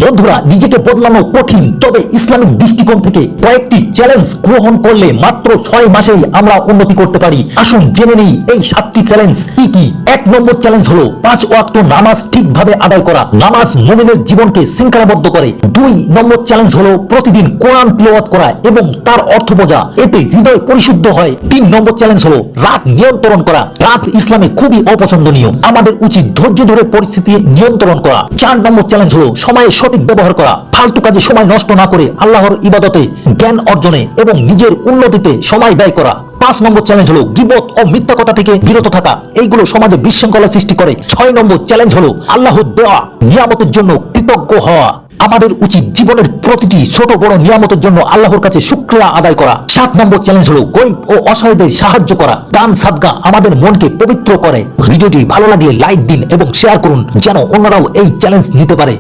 বন্ধুরা, নিজেকে বদলানো কঠিন, তবে ইসলামিক দৃষ্টিকোণ থেকে কয়েকটি চ্যালেঞ্জ গ্রহণ করলে মাত্র 6 মাসেই আমরা উন্নতি করতে পারি। আসুন জেনে নেই এই 7টি চ্যালেঞ্জ কি কি। 1 নম্বর চ্যালেঞ্জ হলো 5 ওয়াক্ত নামাজ ঠিকভাবে আদায় করা। নামাজ মুমিনের জীবনকে শৃঙ্খলাবদ্ধ করে। 2 নম্বর চ্যালেঞ্জ হলো প্রতিদিন কোরআন তিলাওয়াত করা এবং তার অর্থ বোঝা, এতে হৃদয় পরিশুদ্ধ হয়। 3 নম্বর চ্যালেঞ্জ হলো রাগ নিয়ন্ত্রণ করা। রাগ ইসলামে খুবই অপছন্দনীয়, আমাদের উচিত ধৈর্য ধরে পরিস্থিতি নিয়ন্ত্রণ করা। 4 নম্বর চ্যালেঞ্জ হলো সময়ের সঠিক ব্যবহার করা। ফালতু কাজে সময় নষ্ট না করে আল্লাহর ইবাদতে, জ্ঞান অর্জনে এবং নিজের উন্নতিতে সময় ব্যয় করা। 5 নম্বর চ্যালেঞ্জ হলো গীবত ও মিথ্যা কথা থেকে বিরত থাকা। এইগুলো সমাজে বিশৃঙ্খলা সৃষ্টি করে। 6 নম্বর চ্যালেঞ্জ হলো আল্লাহর দেওয়া নিয়ামতের জন্য কৃতজ্ঞ হওয়া। আমাদের উচিত জীবনের প্রতিটি ছোট বড় নিয়ামতের জন্য আল্লাহর কাছে শুকরিয়া আদায় করা। 7 নম্বর চ্যালেঞ্জ হলো গরিব ও অসহায়দের সাহায্য করা। দান সাদকা আমাদের মনকে পবিত্র করে। ভিডিওটি ভালো লাগলে লাইক দিন এবং শেয়ার করুন, যেন অন্যরাও এই চ্যালেঞ্জ নিতে পারে।